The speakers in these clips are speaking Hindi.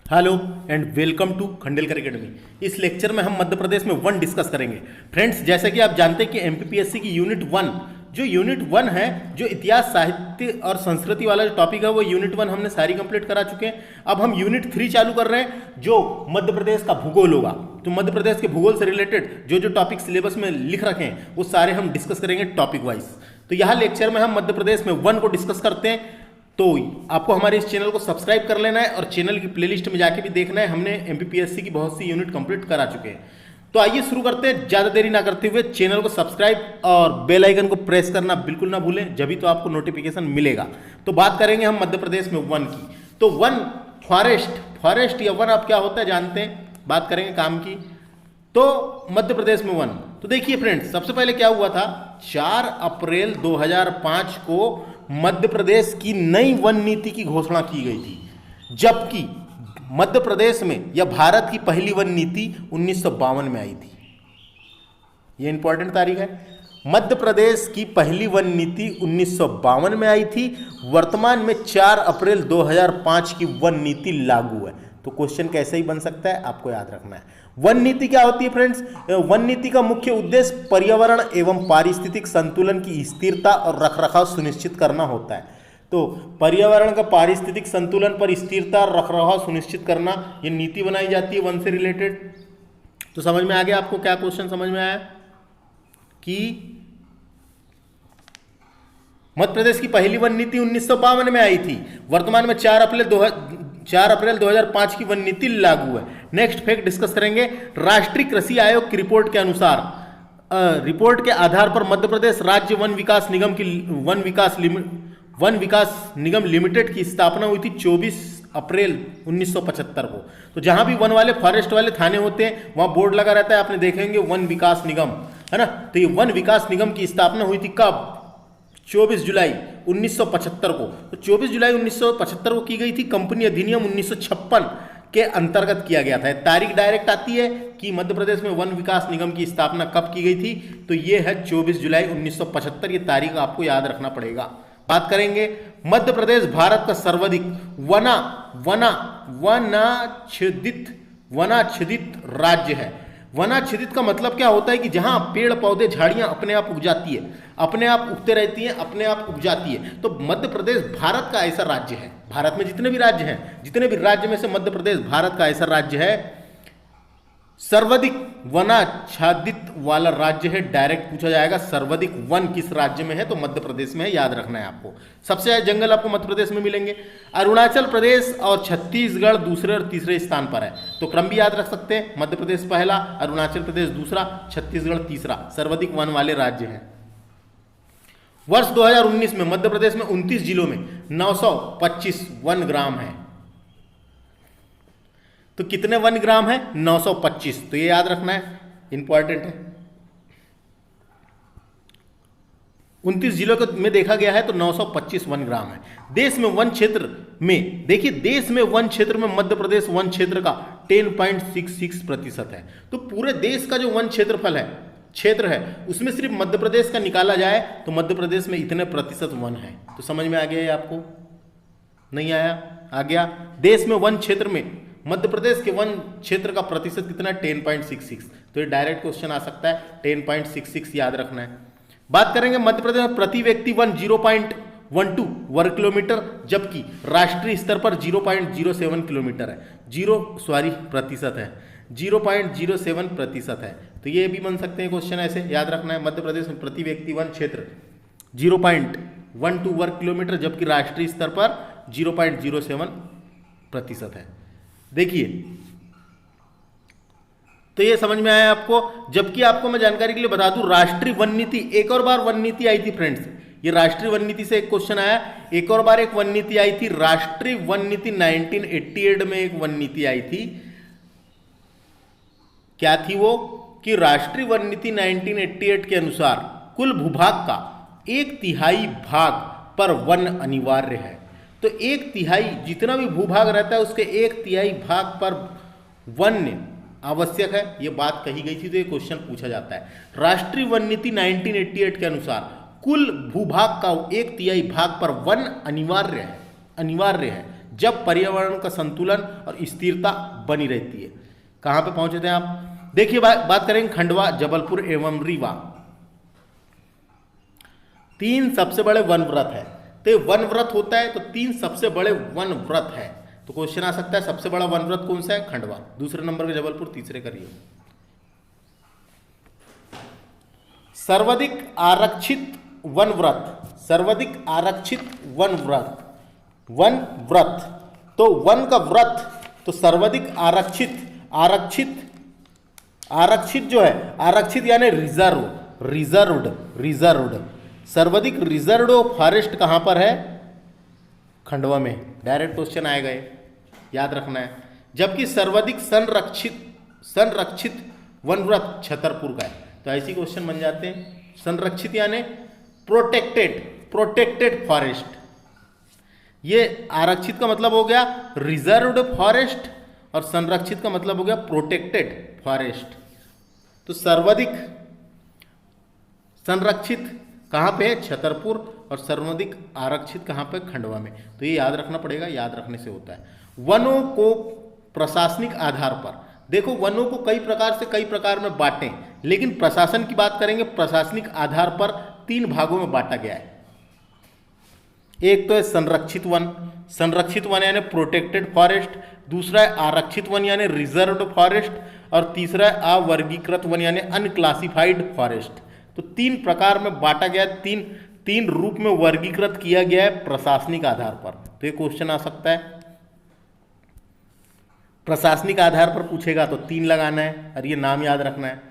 Hello and welcome to Khandelkar academy. इस लेक्चर में हम मध्य प्रदेश में वन डिस्कस करेंगे। फ्रेंड्स, जैसा कि आप जानते हैं कि एमपीपीएससी की यूनिट वन है, जो इतिहास साहित्य और संस्कृति वाला जो टॉपिक है, वो यूनिट 1 हमने सारी कंप्लीट करा चुके हैं। अब हम यूनिट 3 चालू कर रहे हैं, जो मध्य प्रदेश का भूगोल होगा। तो मध्य प्रदेश के भूगोल से रिलेटेड जो जो टॉपिक सिलेबस में लिख रखे हैं वो सारे हम डिस्कस करेंगे टॉपिक वाइज। तो यहाँ लेक्चर में हम मध्य प्रदेश में वन को डिस्कस करते हैं। तो आपको हमारे इस चैनल को सब्सक्राइब कर लेना है और चैनल की प्लेलिस्ट में जाके भी देखना है। हमने एमपीपीएससी की बहुत सी यूनिट कंप्लीट करा चुके हैं। तो आइए शुरू करते हैं, ज़्यादा देरी ना करते हुए। चैनल को सब्सक्राइब और बेल आइकन को प्रेस करना बिल्कुल ना भूलें, जब भी तो आपको नोटिफिकेशन मिलेगा। तो बात करेंगे हम मध्य प्रदेश में वन की। तो वन फॉरेस्ट या वन आप क्या होता है जानते हैं। बात करेंगे काम की। तो मध्य प्रदेश में वन, तो देखिए फ्रेंड्स, सबसे पहले क्या हुआ था, 4 अप्रैल 2005 को मध्य प्रदेश की नई वन नीति की घोषणा की गई थी। जबकि मध्य प्रदेश में या भारत की पहली वन नीति 1952 में आई थी। यह इंपॉर्टेंट तारीख है। मध्य प्रदेश की पहली वन नीति 1952 में आई थी। वर्तमान में 4 अप्रैल 2005 की वन नीति लागू है। तो क्वेश्चन कैसे ही बन सकता है, आपको याद रखना है। वन नीति क्या होती है फ्रेंड्स? वन नीति का मुख्य उद्देश्य पर्यावरण एवं पारिस्थितिक संतुलन की स्थिरता और रखरखाव सुनिश्चित करना होता है। तो पर्यावरण का पारिस्थितिक संतुलन पर स्थिरता और रखरखाव सुनिश्चित करना, ये नीति बनाई जाती है वन से रिलेटेड। तो समझ में आ गया आपको? क्या क्वेश्चन समझ में आया कि मध्य प्रदेश की पहली वन नीति 1952 में आई थी। वर्तमान में 4 अप्रैल 2005 की वन नीति लागू है। नेक्स्ट फैक्ट डिस्कस करेंगे। राष्ट्रीय कृषि आयोग की रिपोर्ट के अनुसार, रिपोर्ट के आधार पर मध्य प्रदेश राज्य वन विकास निगम लिमिटेड की स्थापना हुई थी 24 अप्रैल 1975 को। तो जहां भी वन वाले फॉरेस्ट वाले थाने होते हैं वहां बोर्ड लगा रहता है, आपने देखेंगे वन विकास निगम, है ना। तो ये वन विकास निगम की स्थापना हुई थी कब? 24 जुलाई 1975 को। तो 24 जुलाई 1975 को की गई थी। कंपनी अधिनियम 1956 के अंतर्गत किया गया था। तारीख डायरेक्ट आती है कि मध्य प्रदेश में वन विकास निगम की स्थापना कब की गई थी। तो ये है 24 जुलाई 1975। ये तारीख आपको याद रखना पड़ेगा। बात करेंगे, मध्य प्रदेश भारत का सर्वाधिक वनाच्छादित राज्य है। वनाच्छादित का मतलब क्या होता है कि जहां पेड़ पौधे झाड़ियां अपने आप उग जाती है, अपने आप उगते रहती हैं, अपने आप उग जाती है। तो मध्य प्रदेश भारत का ऐसा राज्य है। भारत में जितने भी राज्य हैं, जितने भी राज्य में से मध्य प्रदेश भारत का ऐसा राज्य है, सर्वाधिक वनाच्छादित वाला राज्य है। डायरेक्ट पूछा जाएगा सर्वाधिक वन किस राज्य में है, तो मध्य प्रदेश में है। याद रखना है आपको। सबसे ज्यादा जंगल आपको मध्य प्रदेश में मिलेंगे। अरुणाचल प्रदेश और छत्तीसगढ़ दूसरे और तीसरे स्थान पर है। तो क्रम भी याद रख सकते हैं। मध्य प्रदेश पहला, अरुणाचल प्रदेश दूसरा, छत्तीसगढ़ तीसरा। सर्वाधिक वन वाले राज्य हैं। वर्ष 2019 में मध्य प्रदेश में 29 जिलों में 925 वन ग्राम है। तो कितने वन ग्राम है? 925। तो ये याद रखना है, इंपॉर्टेंट है। 29 जिलों में देखा गया है तो 925 वन ग्राम है। देश में वन क्षेत्र में, देखिए, देश में वन क्षेत्र में मध्य प्रदेश वन क्षेत्र का 10.66% है। तो पूरे देश का जो वन क्षेत्रफल है, क्षेत्र है, उसमें सिर्फ मध्य प्रदेश का निकाला जाए तो मध्य प्रदेश में इतने प्रतिशत वन है। तो समझ में आ गया ये आपको? नहीं आया? आ गया। देश में वन क्षेत्र में मध्य प्रदेश के वन क्षेत्र का प्रतिशत कितना है? 10.66। तो ये डायरेक्ट क्वेश्चन आ सकता है। 10.66 याद रखना है। बात करेंगे, मध्य प्रदेश में प्रति व्यक्ति वन 0.12 वर्ग किलोमीटर, जबकि राष्ट्रीय स्तर पर 0.07 किलोमीटर है। प्रतिशत है, 0.07% है। तो ये भी बन सकते हैं क्वेश्चन ऐसे, याद रखना है। मध्य प्रदेश में प्रति व्यक्ति वन क्षेत्र 0.12 वर्ग किलोमीटर, जबकि राष्ट्रीय स्तर पर 0.07% है। देखिए, तो ये समझ में आया आपको। जबकि आपको मैं जानकारी के लिए बता दूं, राष्ट्रीय वन नीति, एक और बार वन नीति आई थी फ्रेंड्स। ये राष्ट्रीय वन नीति से एक क्वेश्चन आया। एक और बार एक वन नीति आई थी, राष्ट्रीय वन नीति 1988 में एक वन नीति आई थी। क्या थी वो? कि राष्ट्रीय वन नीति 1988 के अनुसार कुल भूभाग का 1/3 भाग पर वन अनिवार्य है। तो 1/3 जितना भी भूभाग रहता है उसके 1/3 भाग पर वन आवश्यक है। यह बात कही गई थी, तो ये क्वेश्चन पूछा जाता है। राष्ट्रीय वन नीति 1988 के अनुसार कुल भूभाग का 1/3 भाग पर वन अनिवार्य है। जब पर्यावरण का संतुलन और स्थिरता बनी रहती है। कहाँ पे पहुंचे थे आप? देखिए बात करेंगे खंडवा, जबलपुर एवं रीवा। 3 सबसे बड़े वन व्रत है। तो वन व्रत होता है तो 3 सबसे बड़े वन व्रत है। तो क्वेश्चन आ सकता है सबसे बड़ा वन व्रत कौन सा है? खंडवा। दूसरे नंबर पे जबलपुर, तीसरे करिए। सर्वाधिक आरक्षित वन व्रत, सर्वाधिक आरक्षित वन व्रत, वन व्रत तो वन का व्रत तो सर्वाधिक आरक्षित, आरक्षित, आरक्षित जो है, आरक्षित यानी रिजर्व, रिजर्व्ड, रिजर्व्ड। सर्वाधिक रिजर्व्ड फॉरेस्ट कहां पर है? खंडवा में। डायरेक्ट क्वेश्चन आएगा, याद रखना है। जबकि सर्वाधिक संरक्षित, संरक्षित वन व्रत छतरपुर का है। तो ऐसे क्वेश्चन बन जाते हैं। संरक्षित यानी प्रोटेक्टेड, प्रोटेक्टेड फॉरेस्ट। ये आरक्षित का मतलब हो गया रिजर्व्ड फॉरेस्ट और संरक्षित का मतलब हो गया प्रोटेक्टेड फॉरेस्ट। तो सर्वाधिक संरक्षित कहाँ पे है? छतरपुर। और सर्वाधिक आरक्षित कहाँ पे? खंडवा में। तो ये याद रखना पड़ेगा, याद रखने से होता है। वनों को प्रशासनिक आधार पर, देखो वनों को कई प्रकार से कई प्रकार में बांटें, लेकिन प्रशासन की बात करेंगे प्रशासनिक आधार पर 3 भागों में बांटा गया है। एक तो है संरक्षित वन, संरक्षित वन यानी प्रोटेक्टेड फॉरेस्ट। दूसरा है आरक्षित वन यानी रिजर्व्ड फॉरेस्ट। और तीसरा है अवर्गीकृत वन यानी अनक्लासिफाइड फॉरेस्ट। तो 3 प्रकार में बांटा गया, तीन रूप में वर्गीकृत किया गया है प्रशासनिक आधार पर। तो ये क्वेश्चन आ सकता है, प्रशासनिक आधार पर पूछेगा तो 3 लगाना है और ये नाम याद रखना है।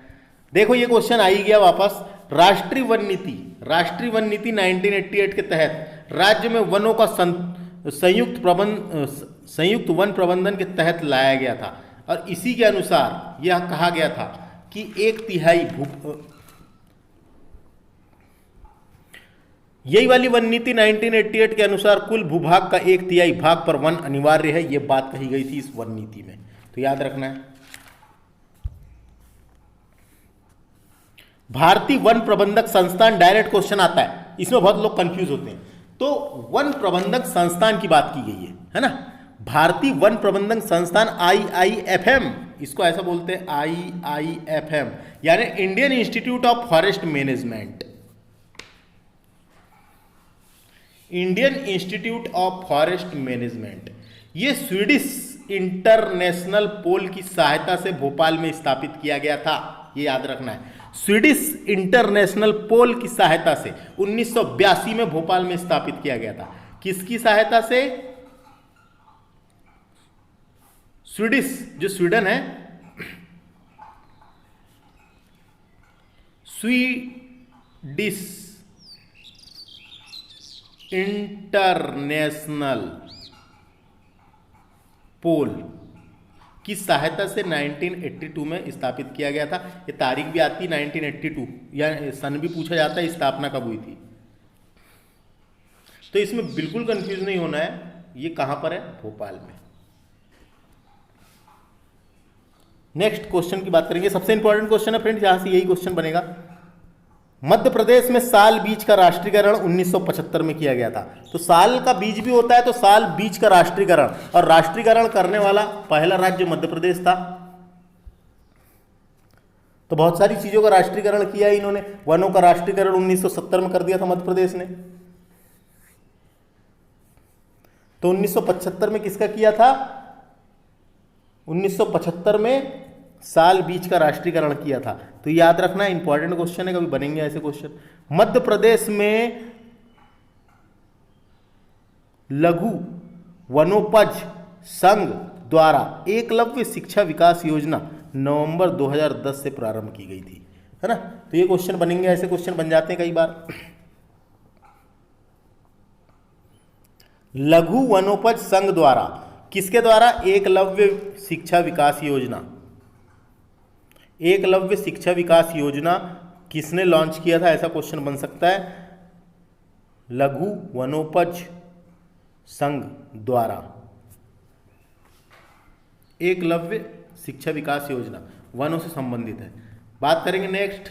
देखो ये क्वेश्चन आ ही गया वापस। राष्ट्रीय वन नीति, राष्ट्रीय वन नीति 1988 के तहत राज्य में वनों का संयुक्त वन प्रबंधन के तहत लाया गया था। और इसी के अनुसार यह कहा गया था कि 1/3 यही वाली वन नीति 1988 के अनुसार कुल भूभाग का 1/3 भाग पर वन अनिवार्य है। यह बात कही गई थी इस वन नीति में। तो याद रखना है। भारतीय वन प्रबंधक संस्थान, डायरेक्ट क्वेश्चन आता है, इसमें बहुत लोग कंफ्यूज होते हैं। तो वन प्रबंधक संस्थान की बात की गई है ना। भारतीय वन प्रबंधक संस्थान IIFM, इसको ऐसा बोलते हैं IIFM, यानी Indian institute of forest management, Indian institute of forest management. ये स्वीडिश इंटरनेशनल पोल की सहायता से भोपाल में स्थापित किया गया था। ये याद रखना है, स्वीडिश इंटरनेशनल पोल की सहायता से 1982 में भोपाल में स्थापित किया गया था। किसकी सहायता से? स्वीडिश, जो स्वीडन है, स्वीडिश इंटरनेशनल पोल की सहायता से 1982 में स्थापित किया गया था। ये तारीख भी आती है 1982, या सन भी पूछा जाता है, स्थापना कब हुई थी। तो इसमें बिल्कुल कंफ्यूज नहीं होना है। ये कहां पर है? भोपाल में। नेक्स्ट क्वेश्चन की बात करेंगे। सबसे इंपॉर्टेंट क्वेश्चन है फ्रेंड्स, यहां से यही क्वेश्चन बनेगा। मध्य प्रदेश में साल बीज का राष्ट्रीयकरण 1975 में किया गया था। तो साल का बीज भी होता है, तो साल बीज का राष्ट्रीयकरण, और राष्ट्रीयकरण करने वाला पहला राज्य मध्य प्रदेश था। तो बहुत सारी चीजों का राष्ट्रीयकरण किया है इन्होंने। वनों का राष्ट्रीयकरण 1970 में कर दिया था मध्य प्रदेश ने। तो 1975 में किसका किया था? 1975 में साल बीज का राष्ट्रीयकरण किया था। तो याद रखना, इंपॉर्टेंट क्वेश्चन है, कभी बनेंगे ऐसे क्वेश्चन। मध्य प्रदेश में लघु वनोपज संघ द्वारा एकलव्य शिक्षा विकास योजना नवंबर 2010 से प्रारंभ की गई थी, है ना। तो ये क्वेश्चन बनेंगे, ऐसे क्वेश्चन बन जाते हैं कई बार। लघु वनोपज संघ द्वारा, किसके द्वारा? एकलव्य शिक्षा विकास योजना। एकलव्य शिक्षा विकास योजना किसने लॉन्च किया था? ऐसा क्वेश्चन बन सकता है। लघु वनोपज संघ द्वारा एकलव्य शिक्षा विकास योजना वनों से संबंधित है। बात करेंगे नेक्स्ट।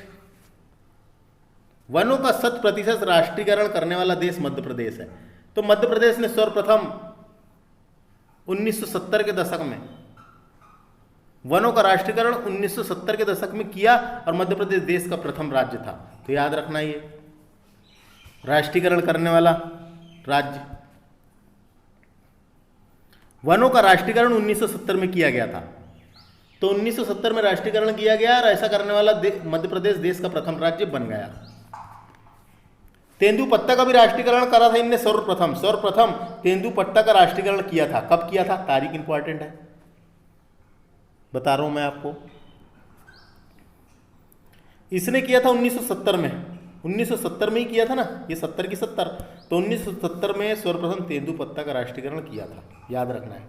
वनों का 100% राष्ट्रीयकरण करने वाला देश मध्य प्रदेश है। तो मध्य प्रदेश ने सर्वप्रथम 1970 के दशक में। वनों का राष्ट्रीयकरण 1970 के दशक में किया और मध्य प्रदेश देश का प्रथम राज्य था। तो याद रखना ये राष्ट्रीयकरण करने वाला राज्य। वनों का राष्ट्रीयकरण 1970 में किया गया था। तो 1970 में राष्ट्रीयकरण किया गया और ऐसा करने वाला मध्य प्रदेश देश का प्रथम राज्य बन गया। तेंदुपत्ता का भी राष्ट्रीयकरण करा था इनने सर्वप्रथम तेंदुपत्ता का राष्ट्रीयकरण किया था। कब किया था? तारीख इंपॉर्टेंट है, बता रहा हूं मैं आपको। इसने किया था 1970 में। 1970 में ही किया था ना, ये 70 की 70। तो 1970 में सर्वप्रथम तेंदुपत्ता का राष्ट्रीयकरण किया था, याद रखना है।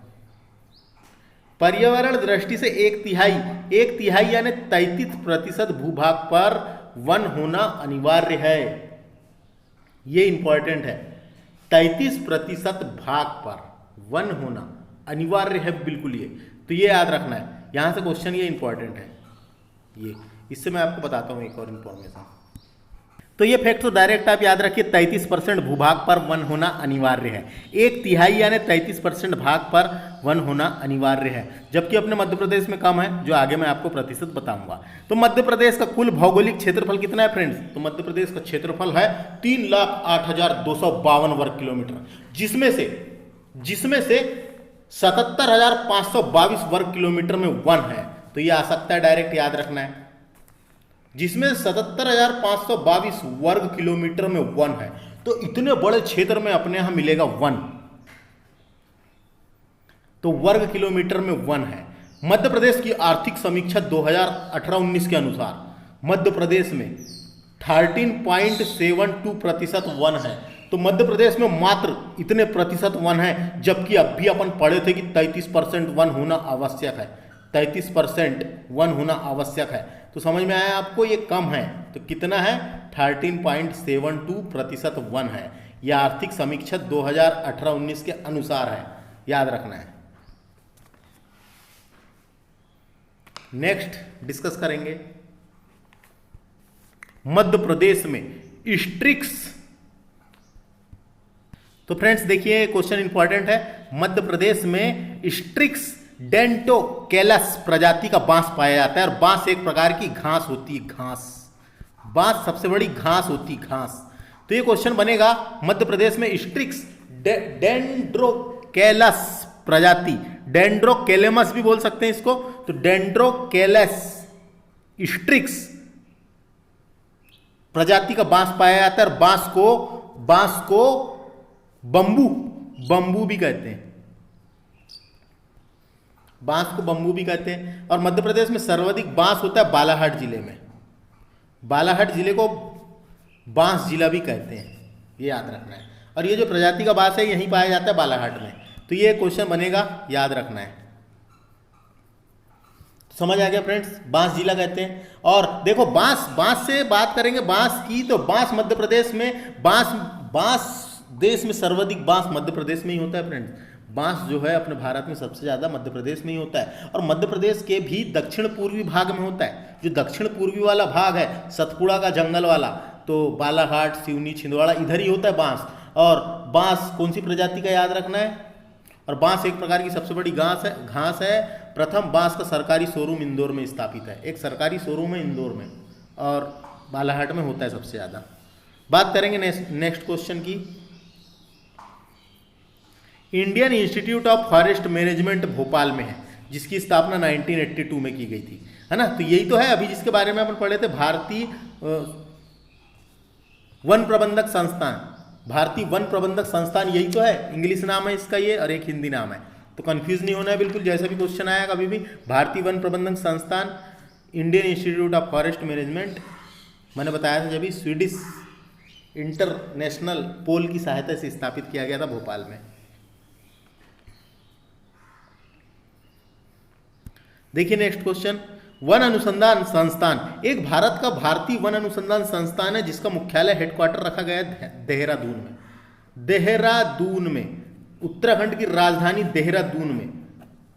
पर्यावरण दृष्टि से एक तिहाई यानी 33% भूभाग पर वन होना अनिवार्य है। ये इंपॉर्टेंट है, 33% भाग पर वन होना अनिवार्य है, बिल्कुल। ये तो ये याद रखना है, यहां से क्वेश्चन ये इंपॉर्टेंट है। ये इससे मैं आपको बताता हूं एक और इंफॉर्मेशन। तो ये फैक्ट तो डायरेक्ट आप याद रखिए, 33% भूभाग पर वन होना अनिवार्य है। एक तिहाई यानी 33% भाग पर वन होना अनिवार्य है, जबकि अपने मध्य प्रदेश में कम है, जो आगे मैं आपको प्रतिशत बताऊंगा। तो मध्य प्रदेश का कुल भौगोलिक क्षेत्रफल कितना है फ्रेंड्स? तो मध्य प्रदेश का क्षेत्रफल है 3,08,252 वर्ग किलोमीटर, जिसमें से 77,522 वर्ग किलोमीटर में वन है। तो ये आ सकता है, डायरेक्ट याद रखना है, जिसमें 77,522 वर्ग किलोमीटर में वन है। तो इतने बड़े क्षेत्र में अपने यहां मिलेगा वन, तो वर्ग किलोमीटर में वन है। मध्य प्रदेश की आर्थिक समीक्षा 2018-19 के अनुसार मध्य प्रदेश में 13.72% वन है। तो मध्य प्रदेश में मात्र इतने प्रतिशत वन है, जबकि अब भी अपन पढ़े थे कि 33% वन होना आवश्यक है। 33% वन होना आवश्यक है। तो समझ में आया आपको, ये कम है। तो कितना है? 13.72% वन है। यह आर्थिक समीक्षा 2018-19 के अनुसार है, याद रखना है। नेक्स्ट डिस्कस करेंगे मध्य प्रदेश में स्ट्रिक्स। तो फ्रेंड्स देखिए, क्वेश्चन इंपॉर्टेंट है। मध्य प्रदेश में स्ट्रिक्स डेंटोकेलस प्रजाति का बांस पाया जाता है, और बांस एक प्रकार की घास होती है। बांस सबसे बड़ी घास होती, घास। तो ये क्वेश्चन बनेगा, मध्य प्रदेश में स्ट्रिक्स डेंड्रोकेलस प्रजाति, डेंड्रोकेलेमस भी बोल सकते हैं इसको, तो डेंड्रोकेलस स्ट्रिक्स प्रजाति का बांस पाया जाता है। और बांस को बंबू भी कहते हैं, बांस को बंबू भी कहते हैं। और मध्य प्रदेश में सर्वाधिक बांस होता है बालाघाट जिले में। बालाघाट जिले को बांस जिला भी कहते हैं, ये याद रखना है। और ये जो प्रजाति का बांस है यहीं पाया जाता है बालाघाट में। तो ये क्वेश्चन बनेगा, याद रखना है। समझ आ गया फ्रेंड्स, बांस जिला कहते हैं। और देखो, बांस से बात करेंगे बांस की, तो बांस मध्य प्रदेश में, बांस देश में सर्वाधिक बांस मध्य प्रदेश में ही होता है फ्रेंड्स। बांस जो है अपने भारत में सबसे ज़्यादा मध्य प्रदेश में ही होता है। और मध्य प्रदेश के भी दक्षिण पूर्वी भाग में होता है। जो दक्षिण पूर्वी वाला भाग है, सतपुड़ा का जंगल वाला, तो बालाघाट, सिवनी, छिंदवाड़ा, इधर ही होता है बांस। और बांस कौन सी प्रजाति का, याद रखना है। और बांस एक प्रकार की सबसे बड़ी घास है। प्रथम बांस का सरकारी शोरूम इंदौर में स्थापित है। एक सरकारी शोरूम है इंदौर में, और बालाघाट में होता है सबसे ज़्यादा। बात करेंगे नेक्स्ट क्वेश्चन की। Indian institute of forest management Bhopal में है, जिसकी स्थापना 1982 में की गई थी, है ना। तो यही तो है अभी जिसके बारे में अपन पढ़े थे, भारतीय वन प्रबंधक संस्थान। भारतीय वन प्रबंधक संस्थान यही तो है, इंग्लिश नाम है इसका ये, और एक हिंदी नाम है। तो कंफ्यूज नहीं होना है बिल्कुल, जैसा भी क्वेश्चन आया कभी भी। भारतीय वन प्रबंधक संस्थान, Indian institute of forest management, मैंने बताया था जब स्वीडिश इंटरनेशनल पोल की सहायता से स्थापित किया गया था भोपाल में। देखिए नेक्स्ट क्वेश्चन, वन अनुसंधान संस्थान। एक भारत का भारतीय वन अनुसंधान संस्थान है, जिसका मुख्यालय हेडक्वार्टर रखा गया है देहरादून में। देहरादून में, उत्तराखंड की राजधानी देहरादून में,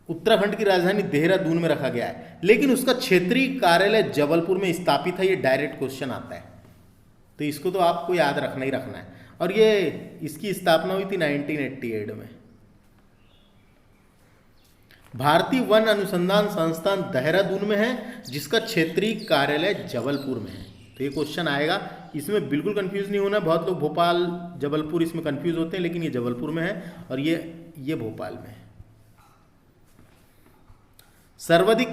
उत्तराखंड की राजधानी देहरादून में रखा गया है, लेकिन उसका क्षेत्रीय कार्यालय जबलपुर में स्थापित है। ये डायरेक्ट क्वेश्चन आता है, तो इसको तो आपको याद रखना ही रखना है। और ये इसकी स्थापना हुई थी 1988 में। भारतीय वन अनुसंधान संस्थान देहरादून में है, जिसका क्षेत्रीय कार्यालय जबलपुर में है। तो ये क्वेश्चन आएगा, इसमें बिल्कुल कंफ्यूज नहीं होना। बहुत लोग भोपाल जबलपुर इसमें कंफ्यूज होते हैं, लेकिन ये जबलपुर में है और ये भोपाल में है। सर्वाधिक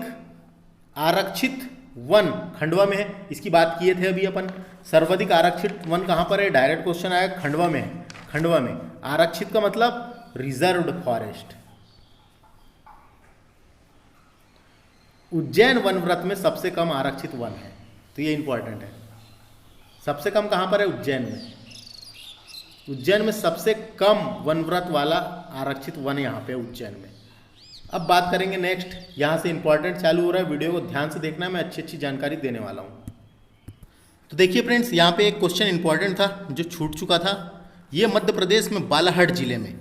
आरक्षित वन खंडवा में है, इसकी बात किए थे अभी अपन। सर्वाधिक आरक्षित वन कहाँ पर है? डायरेक्ट क्वेश्चन आया, खंडवा में है। खंडवा में आरक्षित का मतलब रिजर्व्ड फॉरेस्ट। उज्जैन वनव्रत में सबसे कम आरक्षित वन है, तो ये इंपॉर्टेंट है। सबसे कम कहाँ पर है? उज्जैन में। उज्जैन में सबसे कम वनव्रत वाला आरक्षित वन यहाँ पे उज्जैन में। अब बात करेंगे नेक्स्ट, यहाँ से इंपॉर्टेंट चालू हो रहा है, वीडियो को ध्यान से देखना है, मैं अच्छी अच्छी जानकारी देने वाला हूँ। तो देखिए फ्रेंड्स, यहाँ पे एक क्वेश्चन इंपॉर्टेंट था जो छूट चुका था। ये मध्य प्रदेश में बालाघाट जिले में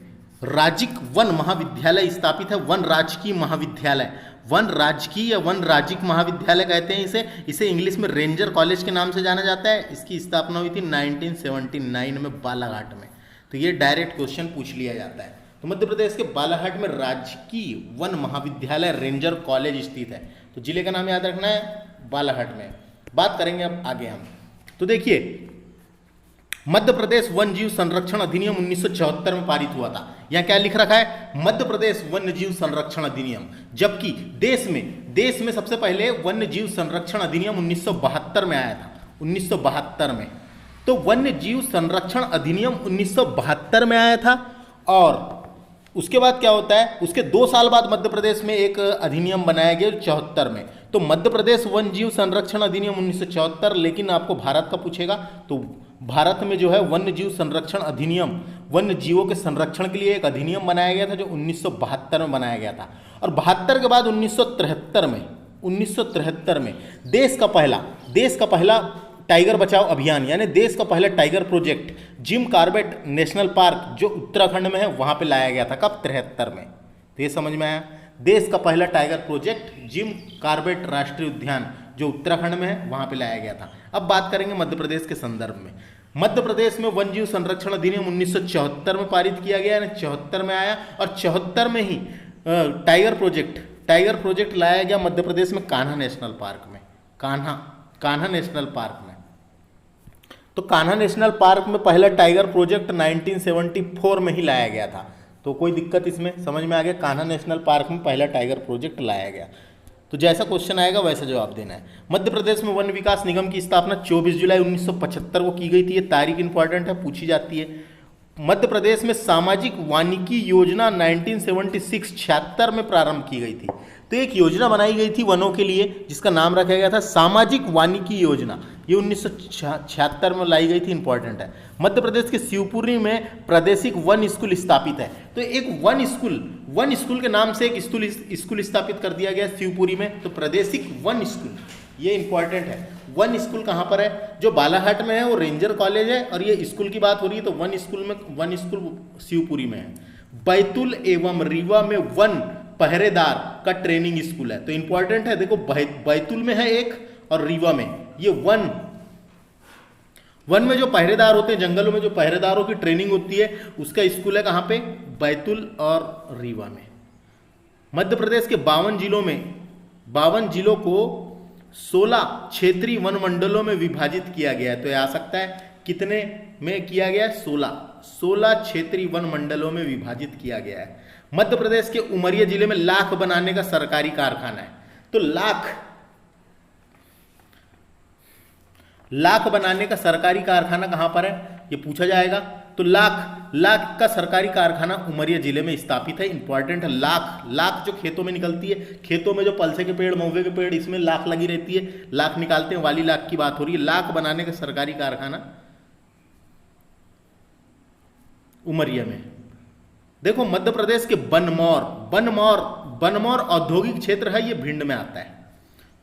राजिक वन महाविद्यालय स्थापित है। वन राजकीय महाविद्यालय, वन राजकीय या वन राजिक महाविद्यालय कहते हैं इसे इंग्लिश में रेंजर कॉलेज के नाम से जाना जाता है। इसकी स्थापना हुई थी 1979 में बालाघाट में। तो ये डायरेक्ट क्वेश्चन पूछ लिया जाता है। तो मध्य प्रदेश के बालाघाट में राजकीय वन महाविद्यालय रेंजर कॉलेज स्थित है। तो जिले का नाम याद रखना है, बालाघाट में। बात करेंगे अब आगे हम। तो देखिए, मध्य प्रदेश वन जीव संरक्षण अधिनियम 1974 में पारित हुआ था। यहाँ क्या लिख रखा है? मध्य प्रदेश वन्य जीव संरक्षण अधिनियम। जबकि देश में सबसे पहले वन्य जीव संरक्षण अधिनियम 1972 में आया था, 1972 में। तो वन्य जीव संरक्षण अधिनियम 1972 में आया था, और उसके बाद क्या होता है, उसके 2 साल बाद मध्य प्रदेश में एक अधिनियम बनाया गया 74 में। तो मध्य प्रदेश वन जीव संरक्षण अधिनियम 1974, लेकिन आपको भारत का पूछेगा तो भारत में जो है वन्य जीव संरक्षण अधिनियम, वन्य जीवों के संरक्षण के लिए एक अधिनियम बनाया गया था जो 1972 में बनाया गया था। और 72 के बाद 1973 में देश का पहला टाइगर बचाओ अभियान, यानी देश का पहला tiger project Jim Corbett national park जो उत्तराखंड में है वहां पे लाया गया था। कब? 73 में। तो ये समझ में आया, देश का पहला टाइगर प्रोजेक्ट जिम कॉर्बेट राष्ट्रीय उद्यान जो उत्तराखंड में है वहां पे लाया गया था। अब बात करेंगे मध्य प्रदेश के संदर्भ में। मध्य प्रदेश में वन जीव संरक्षण अधिनियम 1974 में पारित किया गया, यानी 74 में आया, और 74 में ही टाइगर प्रोजेक्ट लाया गया मध्य प्रदेश में कान्हा नेशनल पार्क में, कान्हा नेशनल पार्क में। तो कान्हा नेशनल पार्क में पहला टाइगर प्रोजेक्ट 1974 में ही लाया गया था। तो कोई दिक्कत इसमें समझ में आ गया, कान्हा नेशनल पार्क में पहला टाइगर प्रोजेक्ट लाया गया। तो जैसा क्वेश्चन आएगा वैसा जवाब देना है। मध्य प्रदेश में वन विकास निगम की स्थापना 24 जुलाई 1975 को की गई थी। ये तारीख इंपॉर्टेंट है, पूछी जाती है। मध्य प्रदेश में सामाजिक वानिकी योजना 1976 में प्रारंभ की गई थी। तो एक योजना बनाई गई थी वनों के लिए जिसका नाम रखा गया था सामाजिक वानिकी योजना। ये 1976 में लाई गई थी, इंपॉर्टेंट है। मध्य प्रदेश के शिवपुरी में प्रादेशिक वन स्कूल स्थापित है। तो एक वन स्कूल के नाम से एक स्कूल स्थापित कर दिया गया शिवपुरी में। तो प्रादेशिक वन स्कूल, ये इंपॉर्टेंट है। वन स्कूल कहाँ पर है? जो बालाघाट में है वो रेंजर कॉलेज है, और ये स्कूल की बात हो रही है तो वन स्कूल शिवपुरी में है। बैतूल एवं रीवा में वन पहरेदार का ट्रेनिंग स्कूल है। तो इंपॉर्टेंट है, देखो बैतूल में है एक और रीवा में। ये वन में जो पहरेदार होते हैं, जंगलों में जो पहरेदारों की ट्रेनिंग होती है, उसका स्कूल है कहाँ पे? बैतूल और रीवा में। मध्य प्रदेश के 52 जिलों को 16 क्षेत्रीय वन मंडलों में विभाजित किया गया है। तो ये आ सकता है कितने में किया गया? 16 क्षेत्रीय वन मंडलों में विभाजित किया गया है। मध्य प्रदेश के उमरिया जिले में लाख बनाने का सरकारी कारखाना है। तो लाख बनाने का सरकारी कारखाना कहां पर है, ये पूछा जाएगा। तो लाख का सरकारी कारखाना उमरिया जिले में स्थापित है। इंपॉर्टेंट है, लाख जो खेतों में निकलती है, खेतों में जो पलसे के पेड़, महुए के पेड़, इसमें लाख लगी रहती है, लाख निकालते हैं, वाली लाख की बात हो रही है। लाख बनाने का सरकारी कारखाना उमरिया में। देखो मध्य प्रदेश के बनमौर औद्योगिक क्षेत्र है, ये भिंड में आता है।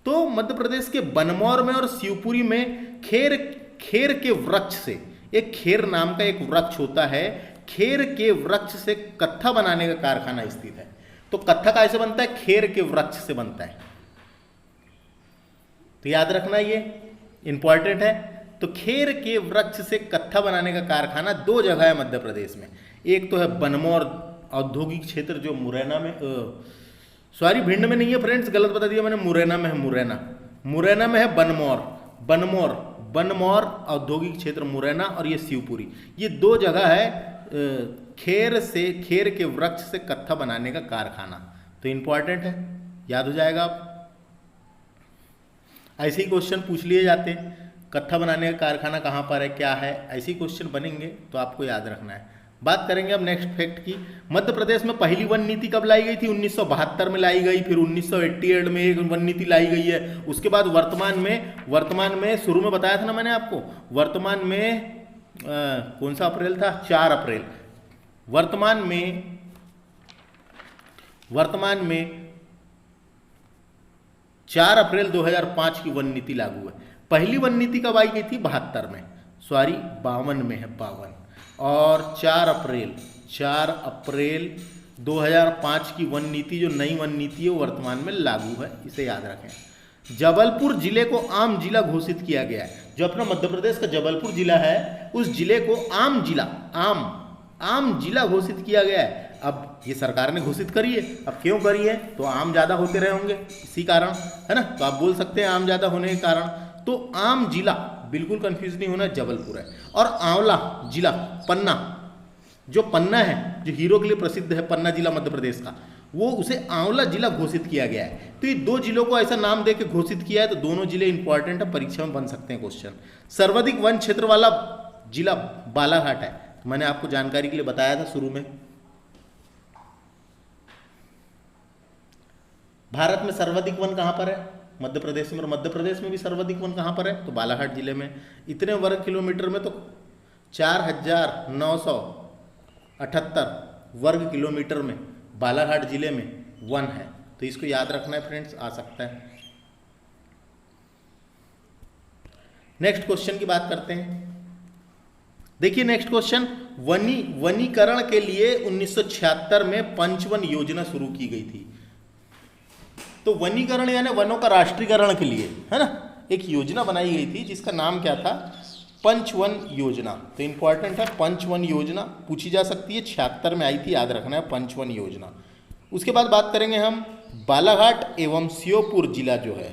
तो मध्य प्रदेश के बनमौर में और शिवपुरी में खेर के वृक्ष से, एक खेर नाम का एक वृक्ष होता है, खेर के वृक्ष से कत्था बनाने का कारखाना स्थित है। तो कत्था कैसे बनता है? खेर के वृक्ष से बनता है। तो याद रखना, ये इंपॉर्टेंट है। तो खेर के वृक्ष से कत्था बनाने का कारखाना 2 जगह है मध्य प्रदेश में। एक तो है बनमौर औद्योगिक क्षेत्र जो मुरैना में सॉरी, भिंड में नहीं है फ्रेंड्स, गलत बता दिया मैंने, मुरैना में है, मुरैना। मुरैना में है बनमौर। बनमौर, बनमौर औद्योगिक क्षेत्र मुरैना, और ये शिवपुरी। ये दो जगह है खेर के वृक्ष से कत्था बनाने का कारखाना। तो इंपॉर्टेंट है, याद हो जाएगा आप। ऐसे ही क्वेश्चन पूछ लिए जाते हैं, कत्था बनाने का कारखाना कहाँ पर है, क्या है, ऐसे ही क्वेश्चन बनेंगे, तो आपको याद रखना है। बात करेंगे अब नेक्स्ट फैक्ट की। मध्य प्रदेश में पहली वन नीति कब लाई गई थी? 1972 में लाई गई, फिर 1988 में एक वन नीति लाई गई है। उसके बाद वर्तमान में शुरू में बताया था ना मैंने आपको, वर्तमान में कौन सा अप्रैल था? 4 अप्रैल। वर्तमान में 4 अप्रैल 2005 की वन नीति लागू है। पहली वन नीति कब आई गई थी? 72 में, सॉरी 52 में है, 52। और 4 अप्रैल 2005 की वन नीति, जो नई वन नीति है, वो वर्तमान में लागू है, इसे याद रखें। जबलपुर जिले को आम जिला घोषित किया गया है। जो अपना मध्य प्रदेश का जबलपुर जिला है, उस जिले को आम जिला घोषित किया गया है। अब ये सरकार ने घोषित करी है, अब क्यों करी है? तो आम ज़्यादा होते रहे होंगे इसी कारण, है ना। तो आप बोल सकते हैं आम ज़्यादा होने के कारण। तो आम जिला, बिल्कुल कंफ्यूज नहीं होना, जबलपुर है। और आंवला जिला पन्ना, जो पन्ना है, जो हीरो के लिए प्रसिद्ध है, पन्ना जिला मध्य प्रदेश का, वो उसे आंवला जिला घोषित किया गया है। तो ये दो जिलों को ऐसा नाम देके घोषित किया है, तो दोनों जिले इंपॉर्टेंट है, परीक्षा में बन सकते हैं क्वेश्चन। सर्वाधिक वन क्षेत्र वाला जिला बालाघाट है, मैंने आपको जानकारी के लिए बताया था शुरू में। भारत में सर्वाधिक वन कहाँ पर है? मध्य प्रदेश में। और मध्य प्रदेश में भी सर्वाधिक वन कहाँ पर है? तो बालाघाट जिले में। इतने वर्ग किलोमीटर में तो 4,978 वर्ग किलोमीटर में बालाघाट जिले में वन है। तो इसको याद रखना है फ्रेंड्स, आ सकता है। नेक्स्ट क्वेश्चन की बात करते हैं। देखिए नेक्स्ट क्वेश्चन, वनीकरण के लिए 1976 में पंचवन योजना शुरू की गई थी। तो वनीकरण यानी वनों का राष्ट्रीयकरण के लिए, है ना, एक योजना बनाई गई थी जिसका नाम क्या था? पंचवन योजना। तो इंपॉर्टेंट है, पंचवन योजना पूछी जा सकती है, 76 में आई थी, याद रखना है, पंचवन योजना। उसके बाद बात करेंगे हम बालाघाट एवं श्योपुर जिला जो है,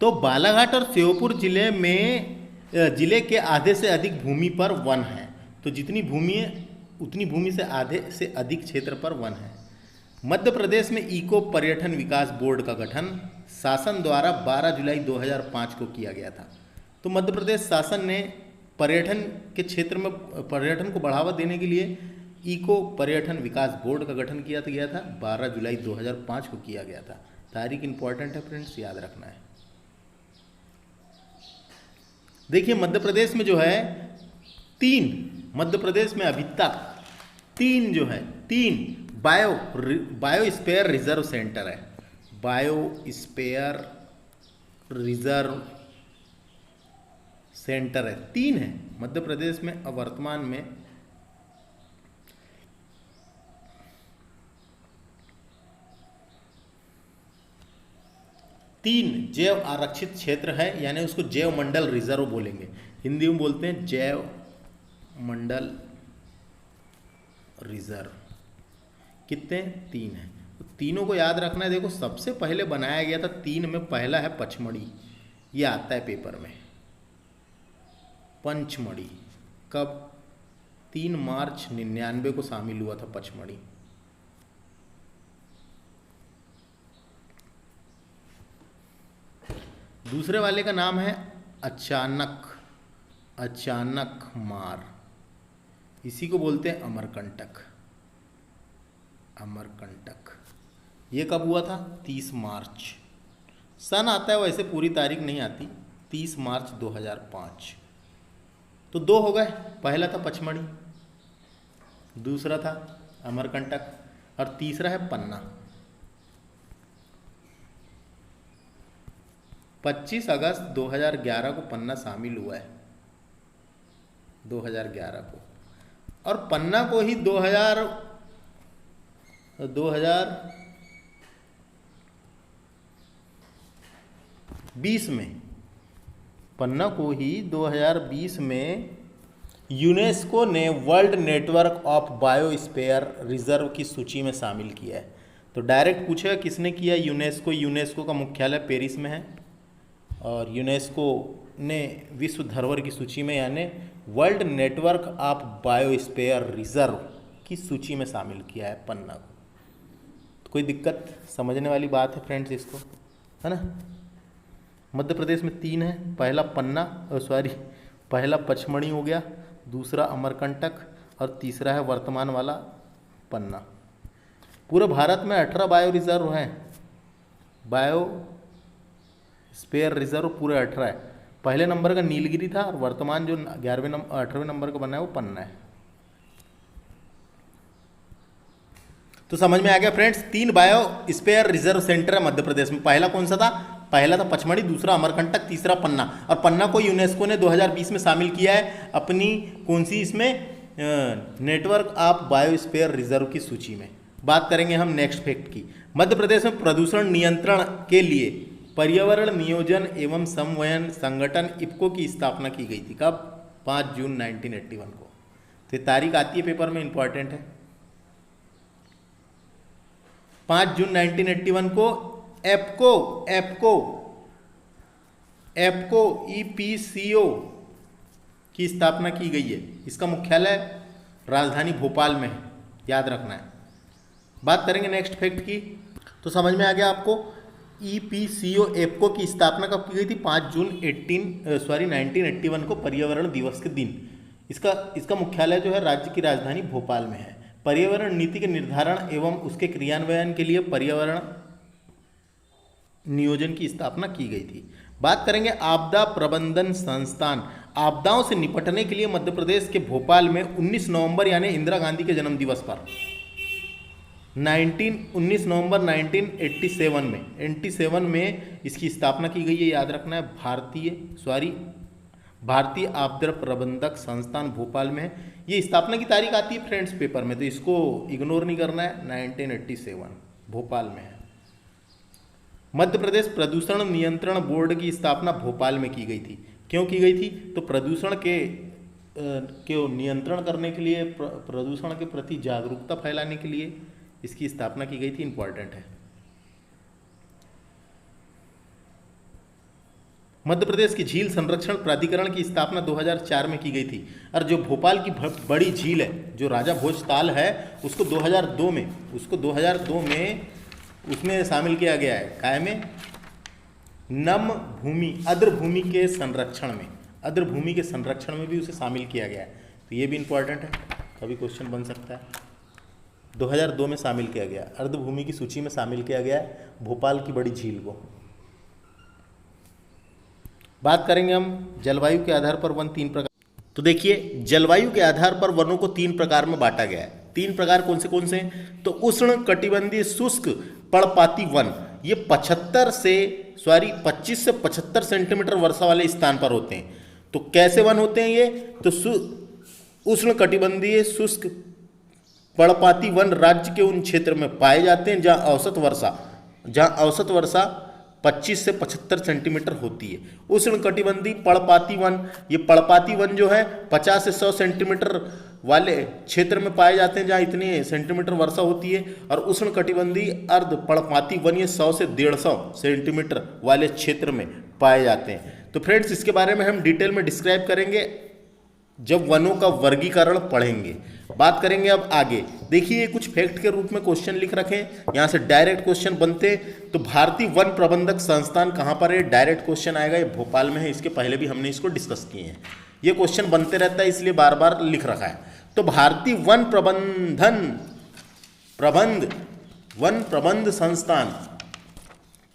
तो बालाघाट और श्योपुर जिले के आधे से अधिक भूमि पर वन है। तो जितनी भूमि है उतनी भूमि से आधे से अधिक क्षेत्र पर वन है। मध्य प्रदेश में इको पर्यटन विकास बोर्ड का गठन शासन द्वारा 12 जुलाई 2005 को किया गया था। तो मध्य प्रदेश शासन ने पर्यटन के क्षेत्र में पर्यटन को बढ़ावा देने के लिए इको पर्यटन विकास बोर्ड का गठन किया गया था। 12 जुलाई 2005 को किया गया था। तारीख इंपॉर्टेंट है फ्रेंड्स, याद रखना है। देखिए मध्य प्रदेश में जो है मध्य प्रदेश में अभी तक तीन बायोस्फीयर रिजर्व सेंटर है। बायोस्फीयर रिजर्व सेंटर है, 3 है मध्य प्रदेश में। अब वर्तमान में तीन जैव आरक्षित क्षेत्र है, यानी उसको जैव मंडल रिजर्व बोलेंगे, हिंदी में बोलते हैं जैव मंडल रिजर्व। कितने? 3 है। तो तीनों को याद रखना है। देखो सबसे पहले बनाया गया था 3 में, पहला है पचमढ़ी, ये आता है पेपर में, पंचमढ़ी। कब? 3 मार्च 99 को शामिल हुआ था पचमढ़ी। दूसरे वाले का नाम है अचानक मार, इसी को बोलते हैं अमरकंटक। ये कब हुआ था? 30 मार्च। सन आता है, वैसे पूरी तारीख नहीं आती। 30 मार्च 2005। तो 2 हो गए, पहला था पचमढ़ी, दूसरा था अमरकंटक, और तीसरा है पन्ना। 25 अगस्त 2011 को पन्ना शामिल हुआ है, 2011 को। और पन्ना को ही 2020 में, पन्ना को ही 2020 में यूनेस्को ने world network of biosphere reserve की सूची में शामिल किया है। तो डायरेक्ट पूछेगा किसने किया, यूनेस्को। यूनेस्को का मुख्यालय पेरिस में है और यूनेस्को ने विश्व धरोहर की सूची में यानी world network of biosphere reserve की सूची में शामिल किया है पन्ना को। तो कोई दिक्कत, समझने वाली बात है फ्रेंड्स इसको, है ना। मध्य प्रदेश में 3 है, पहला पन्ना पहला पचमढ़ी हो गया, दूसरा अमरकंटक और तीसरा है वर्तमान वाला पन्ना। पूरे भारत में 18 बायो रिजर्व हैं, बायो स्पेयर रिजर्व पूरे 18 है। पहले नंबर का नीलगिरी था और वर्तमान जो 18वें नंबर का बना है वो पन्ना है। तो समझ में आ गया friends, 3 biosphere reserve centre है मध्य प्रदेश में। पहला कौन सा था, पहला था पचमढ़ी, दूसरा अमरकंटक, तीसरा पन्ना। और पन्ना को यूनेस्को ने 2020 में शामिल किया है अपनी कौन सी इसमें नेटवर्क ऑफ बायोस्फीयर रिजर्व की सूची में। बात करेंगे हम नेक्स्ट फैक्ट की। मध्य प्रदेश में प्रदूषण नियंत्रण के लिए पर्यावरण नियोजन एवं समन्वयन संगठन इफ्को की स्थापना की गई थी। कब, 5 जून 1981 को। तो तारीख आती है पेपर में, इंपॉर्टेंट है। 5 जून 1981 को एप्को ईपीसीओ की स्थापना की गई है। इसका मुख्यालय राजधानी भोपाल में है, याद रखना है। बात करेंगे नेक्स्ट फैक्ट की। तो समझ में आ गया आपको, ईपीसीओ एप्को की स्थापना कब की गई थी, 5 जून 1981 को, पर्यावरण दिवस के दिन। इसका मुख्यालय जो है राज्य की राजधानी भोपाल में है। पर्यावरण नीति के निर्धारण एवं उसके क्रियान्वयन के लिए पर्यावरण नियोजन की स्थापना की गई थी। बात करेंगे आपदा प्रबंधन संस्थान। आपदाओं से निपटने के लिए मध्य प्रदेश के भोपाल में 19 नवंबर यानी इंदिरा गांधी के जन्म दिवस पर 19 नवंबर 1987 में इसकी स्थापना की गई है, याद रखना है। भारतीय आपदा प्रबंधक संस्थान भोपाल में है। ये स्थापना की तारीख आती है फ्रेंड्स पेपर में, तो इसको इग्नोर नहीं करना है। 1987 भोपाल में है। मध्य प्रदेश प्रदूषण नियंत्रण बोर्ड की स्थापना भोपाल में की गई थी। क्यों की गई थी, तो प्रदूषण के नियंत्रण करने के लिए, प्रदूषण के प्रति जागरूकता फैलाने के लिए इसकी स्थापना की गई थी, इंपॉर्टेंट है। मध्य प्रदेश की झील संरक्षण प्राधिकरण की स्थापना 2004 में की गई थी। और जो भोपाल की बड़ी झील है, जो राजा भोज ताल है, उसको 2002 में उसमें शामिल किया गया है। काय में, नम भूमि आर्द्र भूमि के संरक्षण में भी उसे शामिल किया गया है। तो ये भी इंपॉर्टेंट है, कभी क्वेश्चन बन सकता है। 2002 में शामिल किया गया, अर्ध भूमि की सूची में शामिल किया गया है भोपाल की बड़ी झील को। बात करेंगे हम जलवायु के आधार पर वन 3 प्रकार। तो देखिए, जलवायु के आधार पर वनों को 3 प्रकार में बांटा गया है। 3 प्रकार कौन से हैं, तो उष्ण कटिबंधीय शुष्क पर्णपाती वन, ये 25 से 75 सेंटीमीटर वर्षा वाले स्थान पर होते हैं। तो कैसे वन होते हैं ये, तो उष्ण कटिबंधीय शुष्क पर्णपाती वन राज्य के उन क्षेत्र में पाए जाते हैं जहां औसत वर्षा 25 से 75 सेंटीमीटर होती है। उष्ण कटिबंधीय पर्णपाती वन, ये पर्णपाती वन जो है 50 से 100 सेंटीमीटर वाले क्षेत्र में पाए जाते हैं जहाँ इतनी सेंटीमीटर वर्षा होती है। और उष्ण कटिबंधीय अर्ध पर्णपाती वन ये 100 से 150 सेंटीमीटर वाले क्षेत्र में पाए जाते हैं। तो फ्रेंड्स, इसके बारे में हम डिटेल में डिस्क्राइब करेंगे जब वनों का वर्गीकरण पढ़ेंगे। बात करेंगे अब आगे। देखिए, कुछ फैक्ट के रूप में क्वेश्चन लिख रखे हैं, यहाँ से डायरेक्ट क्वेश्चन बनते हैं। तो भारतीय वन प्रबंधक संस्थान कहाँ पर है, डायरेक्ट क्वेश्चन आएगा, ये भोपाल में है। इसके पहले भी हमने इसको डिस्कस किए हैं, ये क्वेश्चन बनते रहता है, इसलिए बार बार लिख रखा है। तो भारतीय वन प्रबंध संस्थान,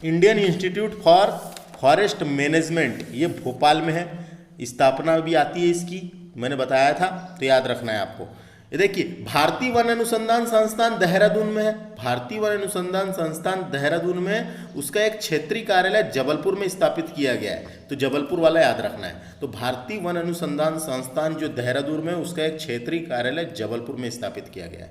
Indian institute for forest management, ये भोपाल में है। स्थापना भी आती है इसकी, मैंने बताया था, तो याद रखना है आपको। ये देखिए, भारतीय वन अनुसंधान संस्थान देहरादून में है। भारतीय वन अनुसंधान संस्थान देहरादून में, उसका एक क्षेत्रीय कार्यालय जबलपुर में स्थापित किया गया है, तो जबलपुर वाला याद रखना है। तो भारतीय वन अनुसंधान संस्थान जो देहरादून में, उसका एक क्षेत्रीय कार्यालय जबलपुर में स्थापित किया गया है।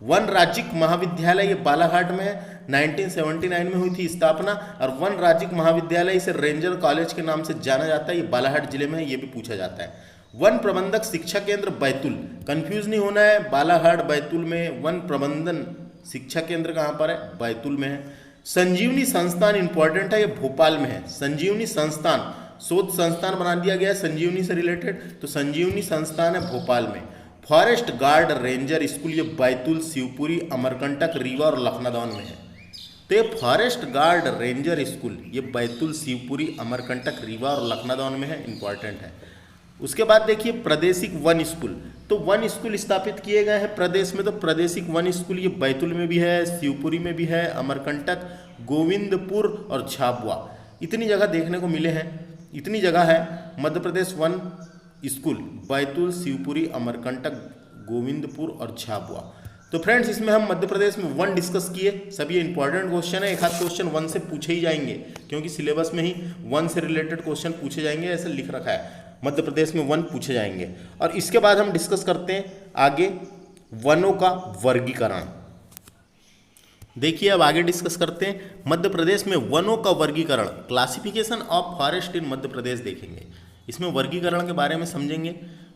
वन राज्यिक महाविद्यालय, ये बालाघाट में है, 1979 में हुई थी स्थापना। और वन राज्यिक महाविद्यालय, इसे रेंजर कॉलेज के नाम से जाना जाता है, ये बालाघाट जिले में है, ये भी पूछा जाता है। वन प्रबंधक शिक्षा केंद्र बैतूल, कंफ्यूज नहीं होना है, बालाघाट बैतूल में वन प्रबंधन शिक्षा केंद्र कहाँ पर है? बैतूल में है। संजीवनी संस्थान इंपॉर्टेंट है, ये भोपाल में है। संजीवनी संस्थान शोध संस्थान बना दिया गया है संजीवनी से रिलेटेड, तो संजीवनी संस्थान है भोपाल में। फॉरेस्ट गार्ड रेंजर स्कूल ये बैतूल, शिवपुरी, अमरकंटक, रीवा और लखनदौन में है। तो ये फॉरेस्ट गार्ड रेंजर स्कूल ये बैतूल, शिवपुरी, अमरकंटक, रीवा और लखनदौन में है, इंपॉर्टेंट है। उसके बाद देखिए प्रादेशिक वन स्कूल, तो वन स्कूल स्थापित किए गए हैं प्रदेश में, तो प्रादेशिक वन स्कूल ये बैतूल में भी है, शिवपुरी में भी है, अमरकंटक, गोविंदपुर और झाबुआ, इतनी जगह देखने को मिले हैं। इतनी जगह है मध्य प्रदेश वन स्कूल, बैतूल, शिवपुरी, अमरकंटक, गोविंदपुर और झाबुआ। तो फ्रेंड्स इसमें हम मध्य प्रदेश में वन डिस्कस किए, सब ये इंपॉर्टेंट क्वेश्चन है, एक आध क्वेश्चन वन से पूछे ही जाएंगे क्योंकि सिलेबस में ही वन से रिलेटेड क्वेश्चन पूछे जाएंगे, ऐसे लिख रखा है मध्य प्रदेश में वन पूछे जाएंगे। और इसके बाद हम डिस्कस करते हैं आगे वनों का वर्गीकरण। देखिए अब आगे डिस्कस करते हैं मध्य प्रदेश में वनों का वर्गीकरण, क्लासिफिकेशन ऑफ फॉरेस्ट इन मध्य प्रदेश देखेंगे। इसमें वर्गीकरण के बारे में समझेंगे।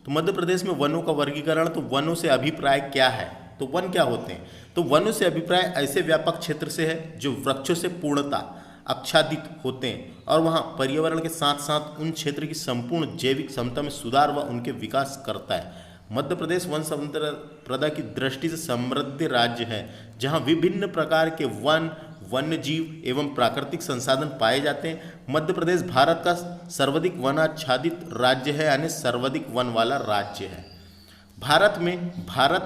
तो मध्य प्रदेश में वनों का वर्गीकरण, तो वनों से अभिप्राय क्या है, तो वन क्या होते हैं? तो वनों से अभिप्राय ऐसे व्यापक क्षेत्र से है जो वृक्षों से पूर्णता आच्छादित होते हैं और वहाँ पर्यावरण के साथ साथ उन क्षेत्र की संपूर्ण जैविक क्षमता में सुधार व उनके विकास करता है। मध्य प्रदेश वन संपदा की दृष्टि से समृद्ध राज्य है जहाँ विभिन्न प्रकार के वन, वन्य जीव एवं प्राकृतिक संसाधन पाए जाते हैं। मध्य प्रदेश भारत का सर्वाधिक वनाच्छादित राज्य है, यानी सर्वाधिक वन वाला राज्य है। भारत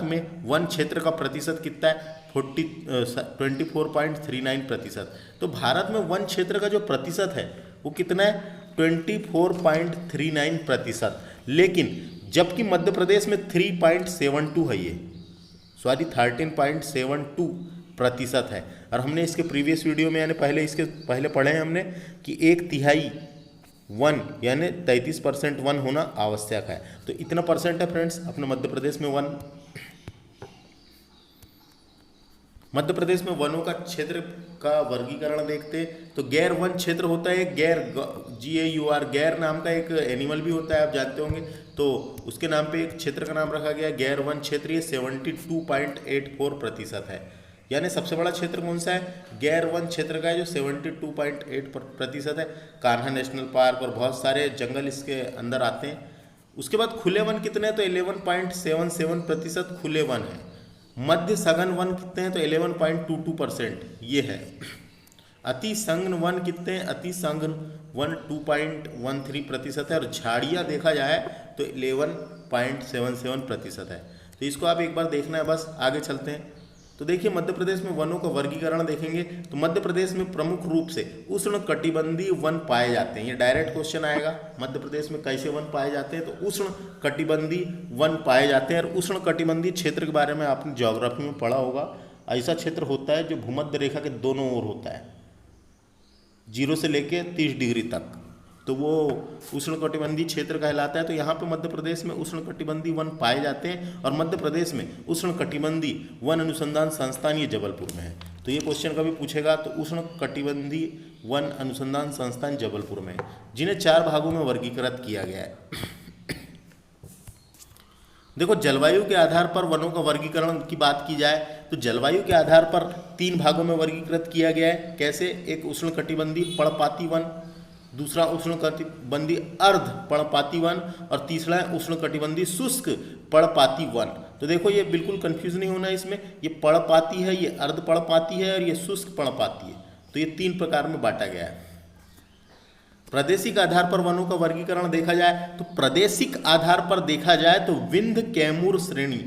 में वन क्षेत्र का प्रतिशत कितना है? 24.39%। तो भारत में वन क्षेत्र का जो प्रतिशत है वो कितना है? 24.39%। लेकिन जबकि मध्य प्रदेश में 3.72 है, ये 13.72% है। और हमने इसके प्रीवियस वीडियो में यानी पहले पढ़े हैं हमने कि 1/3 वन यानी 33% वन होना आवश्यक है। तो इतना परसेंट है फ्रेंड्स अपने मध्य प्रदेश में वन। मध्य प्रदेश में वनों का क्षेत्र का वर्गीकरण देखते हैं तो गैर वन क्षेत्र होता है, गैर GAUR गैर नाम का एक एनिमल भी होता है, आप जानते होंगे, तो उसके नाम पे एक क्षेत्र का नाम रखा गया गैर वन क्षेत्र। ये 72.84% है। यानी सबसे बड़ा क्षेत्र कौन सा है? गैर वन क्षेत्र का है जो 72.8% है। कान्हा नेशनल पार्क और बहुत सारे जंगल इसके अंदर आते हैं। उसके बाद खुले वन कितने हैं? तो 11.77% खुले वन है। मध्य सघन वन कितने हैं? तो 11.22% ये है। अति संघन वन कितने हैं? अति संघन वन 2.13% है। और झाड़ियाँ देखा जाए तो 11.77% है। तो इसको आप एक बार देखना है, बस आगे चलते हैं। तो देखिए मध्य प्रदेश में वनों का वर्गीकरण देखेंगे तो मध्य प्रदेश में प्रमुख रूप से उष्ण कटिबंधीय वन पाए जाते हैं। ये डायरेक्ट क्वेश्चन आएगा, मध्य प्रदेश में कैसे वन पाए जाते हैं? तो उष्ण कटिबंधीय वन पाए जाते हैं। और उष्ण कटिबंधीय क्षेत्र के बारे में आपने ज्योग्राफी में पढ़ा होगा, ऐसा क्षेत्र होता है जो भूमध्य रेखा के दोनों ओर होता है, 0 से लेके 30 डिग्री तक, तो वो उष्णकटिबंधीय क्षेत्र कहलाता है। तो यहाँ पे मध्य प्रदेश में उष्णकटिबंधीय वन पाए जाते हैं। और मध्य प्रदेश में उष्णकटिबंधीय वन अनुसंधान संस्थान ये जबलपुर में है। तो ये क्वेश्चन कभी पूछेगा तो उष्णकटिबंधीय वन अनुसंधान संस्थान जबलपुर में है, जिन्हें 4 भागों में वर्गीकृत किया गया है। देखो जलवायु के आधार पर वनों का वर्गीकरण की बात की जाए तो जलवायु के आधार पर 3 भागों में वर्गीकृत किया गया है। कैसे? एक उष्णकटिबंधीय पर्णपाती वन, दूसरा उष्णकटिबंधीय अर्ध पर्णपाती वन और तीसरा है उष्णकटिबंधीय शुष्क पर्णपाती वन। तो देखो ये बिल्कुल कंफ्यूज नहीं होना है इसमें, ये पर्णपाती है, ये अर्ध पर्णपाती है और ये शुष्क पर्णपाती है। तो ये 3 प्रकार में बांटा गया है। प्रादेशिक आधार पर वनों का वर्गीकरण देखा जाए तो प्रादेशिक आधार पर देखा जाए तो विंध्य कैमूर श्रेणी,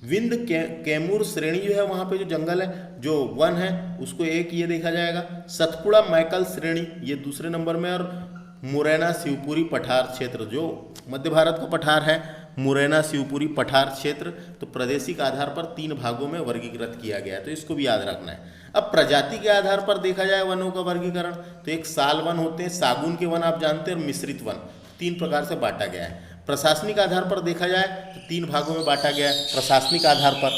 विंध्य कैमूर श्रेणी जो है वहाँ पे जो जंगल है, जो वन है, उसको एक ये देखा जाएगा। सतपुड़ा मैकल श्रेणी ये दूसरे नंबर में। और मुरैना शिवपुरी पठार क्षेत्र जो मध्य भारत का पठार है, मुरैना शिवपुरी पठार क्षेत्र, तो प्रादेशिक आधार पर 3 भागों में वर्गीकृत किया गया है। तो इसको भी याद रखना है। अब प्रजाति के आधार पर देखा जाए वनों का वर्गीकरण तो एक साल वन होते हैं, सागुन के वन आप जानते हैं, और मिश्रित वन, 3 प्रकार से बांटा गया है। प्रशासनिक आधार पर देखा जाए तो 3 भागों में बांटा गया है। प्रशासनिक आधार पर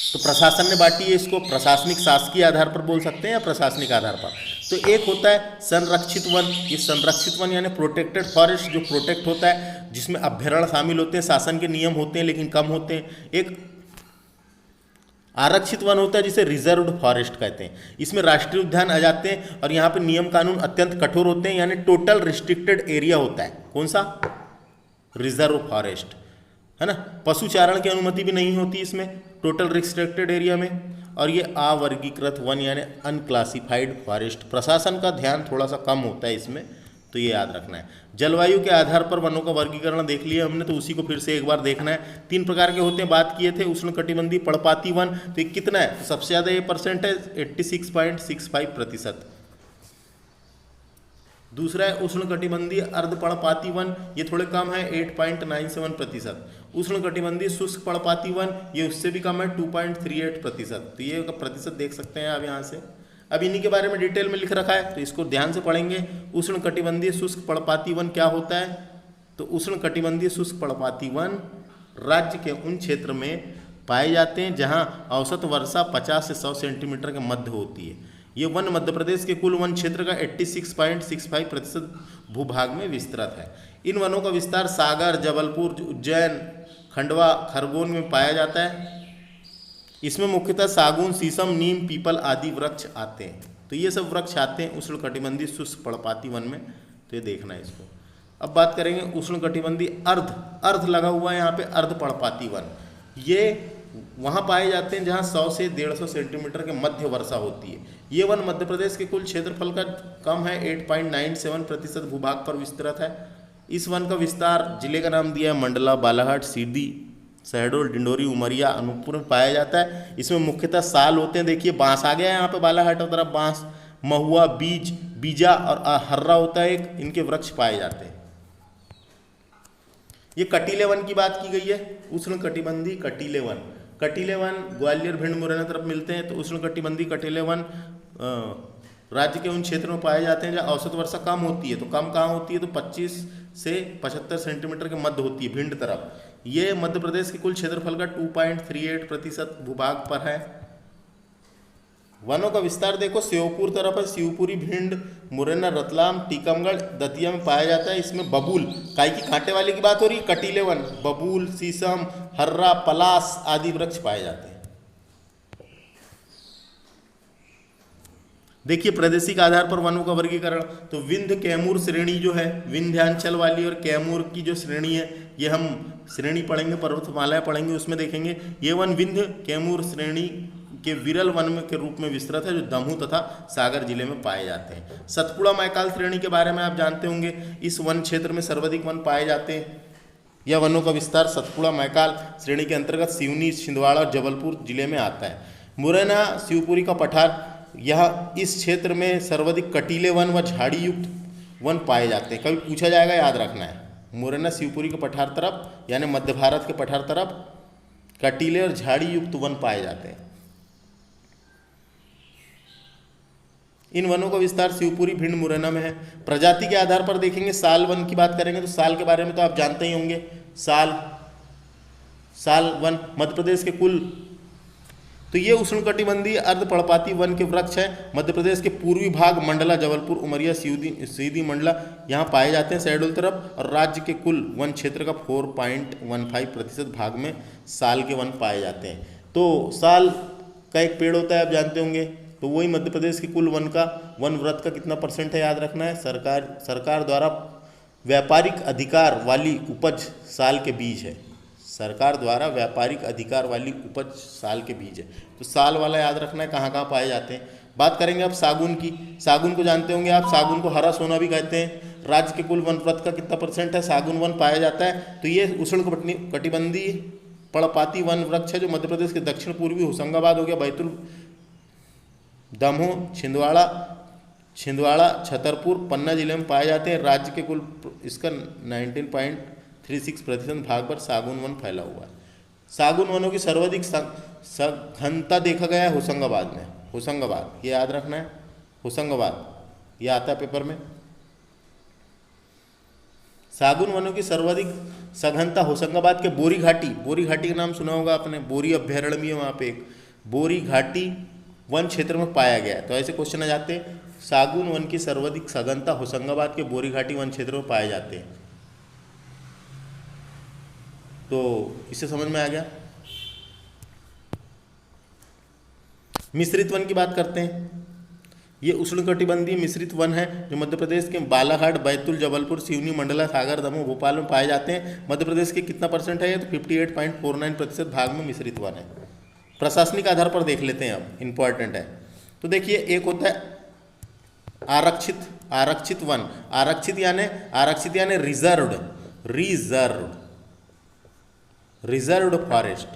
तो प्रशासन ने बांटी है इसको, प्रशासनिक शासकीय आधार पर बोल सकते हैं या प्रशासनिक आधार पर। तो एक होता है संरक्षित वन, ये संरक्षित वन यानी प्रोटेक्टेड फॉरेस्ट, जो प्रोटेक्ट होता है, जिसमें अभ्यारण्य शामिल होते हैं, शासन के नियम होते हैं लेकिन कम होते हैं। एक आरक्षित वन होता है जिसे रिजर्व्ड फॉरेस्ट कहते हैं, इसमें राष्ट्रीय उद्यान आ जाते हैं और यहाँ पे नियम कानून अत्यंत कठोर होते हैं, यानी टोटल रिस्ट्रिक्टेड एरिया होता है। कौन सा? रिजर्व फॉरेस्ट, है ना। पशु चारण की अनुमति भी नहीं होती इसमें, टोटल रिस्ट्रिक्टेड एरिया में। और ये अवर्गीकृत वन यानी अनक्लासिफाइड फॉरेस्ट, प्रशासन का ध्यान थोड़ा सा कम होता है इसमें, तो ये याद रखना है। जलवायु के आधार पर वनों का वर्गीकरण देख लिया हमने, तो उसी को फिर से एक बार देखना है। 3 प्रकार के होते हैं, बात किए थे। उष्णकटिबंधीय पर्णपाती वन, तो ये कितना है? तो सबसे ज़्यादा ये परसेंटेज 86.65%। दूसरा है उष्णकटिबंधीय अर्धपर्णपाती वन, ये थोड़े कम है 8.97%। उष्णकटिबंधीय शुष्क पर्णपाती वन, ये उससे भी कम है 2.38%। तो ये प्रतिशत देख सकते हैं आप यहाँ से। अब इन्हीं के बारे में डिटेल में लिख रखा है, तो इसको ध्यान से पढ़ेंगे। उष्णकटिबंधीय शुष्क पर्णपाती वन क्या होता है? तो उष्णकटिबंधीय शुष्क पर्णपाती वन राज्य के उन क्षेत्र में पाए जाते हैं जहाँ औसत वर्षा 50 से 100 सेंटीमीटर के मध्य होती है। ये वन मध्य प्रदेश के कुल वन क्षेत्र का 86.65% भूभाग में विस्तृत है। इन वनों का विस्तार सागर, जबलपुर, उज्जैन, खंडवा, खरगोन में पाया जाता है। इसमें मुख्यतः सागून, शीशम, नीम, पीपल आदि वृक्ष आते हैं। तो ये सब वृक्ष आते हैं उष्णकटिबंधीय शुष्क पर्णपाती वन में, तो ये देखना है इसको। अब बात करेंगे उष्णकटिबंधीय अर्ध लगा हुआ है यहाँ पे, अर्ध पर्णपाती वन। ये वहाँ पाए जाते हैं जहाँ 100 से 150 सेंटीमीटर के मध्य वर्षा होती है। ये वन मध्य प्रदेश के कुल क्षेत्रफल का कम है, 8.97% भूभाग पर विस्तृत है। इस वन का विस्तार जिले का नाम दिया है मंडला, बालाघाट, सीधी, शहडोल, डिंडोरी, उमरिया, अनूपपुर में पाया जाता है। इसमें मुख्यतः साल होते हैं। देखिए बांस आ गया है यहाँ पे, बालाघाट की तरफ बांस, महुआ, बीजा और हर्रा होता है एक, इनके वृक्ष पाए जाते हैं। ये कटीले वन की बात की गई है, उष्णकटिबंधीय कटीले वन। कटीले वन ग्वालियर, भिंड, मुरैना तरफ मिलते हैं। तो उष्णकटिबंधीय कटीले वन राज्य के उन क्षेत्रों में पाए जाते हैं जहाँ औसत वर्षा कम होती है। तो कम कहाँ होती है? तो 25 से 75 सेंटीमीटर के मध्य होती है भिंड तरफ। ये मध्य प्रदेश के कुल क्षेत्रफल का 2.38% भूभाग पर है। वनों का विस्तार देखो, श्योपुर तरफ है, शिवपुरी, भिंड, मुरैना, रतलाम, टीकमगढ़, दतिया में पाया जाता है। इसमें बबूल, काई की कांटे वाले की बात हो रही है, कटीले वन, बबूल, शीशम, हर्रा, पलास आदि वृक्ष पाए जाते हैं। देखिए प्रादेशिक आधार पर वनों का वर्गीकरण, तो विंध्य कैमूर श्रेणी जो है, विंध्यांचल वाली और कैमूर की जो श्रेणी है, ये हम श्रेणी पढ़ेंगे, पर्वतमालाएं पढ़ेंगे, उसमें देखेंगे। ये वन विंध्य कैमूर श्रेणी के विरल वन के रूप में विस्तृत है, जो दमोह तथा सागर जिले में पाए जाते हैं। सतपुड़ा मैकाल श्रेणी के बारे में आप जानते होंगे, इस वन क्षेत्र में सर्वाधिक वन पाए जाते हैं। यह वनों का विस्तार सतपुड़ा मैकाल श्रेणी के अंतर्गत सिवनी, छिंदवाड़ा और जबलपुर जिले में आता है। मुरैना, शिवपुरी का पठार, यह इस क्षेत्र में सर्वाधिक कटीले वन व झाड़ी युक्त वन पाए जाते हैं। कभी पूछा जाएगा, याद रखना है। मुरैना, शिवपुरी के पठार तरफ यानी मध्य भारत के पठार तरफ कटीले और झाड़ी युक्त वन पाए जाते हैं। इन वनों का विस्तार शिवपुरी, भिंड, मुरैना में है। प्रजाति के आधार पर देखेंगे, साल वन की बात करेंगे तो साल के बारे में तो आप जानते ही होंगे। साल वन मध्य प्रदेश के कुल, तो ये उष्णकटिबंधीय अर्धपर्णपाती वन के वृक्ष है। मध्य प्रदेश के पूर्वी भाग मंडला, जबलपुर, उमरिया, सीधी, मंडला यहाँ पाए जाते हैं शहडोल तरफ। और राज्य के कुल वन क्षेत्र का 4.15% भाग में साल के वन पाए जाते हैं। तो साल का एक पेड़ होता है, आप जानते होंगे। तो वही मध्य प्रदेश के कुल वन का, वन व्रत का कितना % है, याद रखना है। सरकार द्वारा व्यापारिक अधिकार वाली उपज साल के बीज है। सरकार द्वारा व्यापारिक अधिकार वाली उपज साल के बीज है। तो साल वाला याद रखना है, कहाँ कहाँ पाए जाते हैं। बात करेंगे अब सागुन की। सागुन को जानते होंगे आप, सागुन को हरा सोना भी कहते हैं। राज्य के कुल वन व्रत का कितना % है, सागुन वन पाया जाता है। तो ये उष्णकटिबंधीय पर्णपाती वन वृक्ष है, जो मध्य प्रदेश के दक्षिण पूर्वी होशंगाबाद हो गया, बैतूल, दमोह, छिंदवाड़ा, छतरपुर, पन्ना जिले में पाए जाते हैं। राज्य के कुल इसका 19.36% भाग पर सागुन वन फैला हुआ है। सागुन वनों की सर्वाधिक सघनता देखा गया है होशंगाबाद में। होशंगाबाद ये याद रखना है, होशंगाबाद ये आता है पेपर में। सागुन वनों की सर्वाधिक सघनता होशंगाबाद के बोरी घाटी का नाम सुना होगा आपने। बोरी अभ्यारण्य भी है वहाँ पे एक, बोरी घाटी वन क्षेत्र में पाया गया है। तो ऐसे क्वेश्चन आ जाते हैं। सागुन वन की सर्वाधिक सघनता होशंगाबाद के बोरी घाटी वन क्षेत्र में पाए जाते हैं। तो इससे समझ में आ गया। मिश्रित वन की बात करते हैं। ये उष्णकटिबंधीय मिश्रित वन है जो मध्य प्रदेश के बालाघाट, बैतूल, जबलपुर, सिवनी, मंडला, सागर, दमोह, भोपाल में पाए जाते हैं। मध्य प्रदेश के कितना परसेंट है ये? तो 58.49% भाग में मिश्रित वन है। प्रशासनिक आधार पर देख लेते हैं, अब इंपॉर्टेंट है। तो देखिए, एक होता है आरक्षित वन। आरक्षित यानी रिजर्व्ड फॉरेस्ट।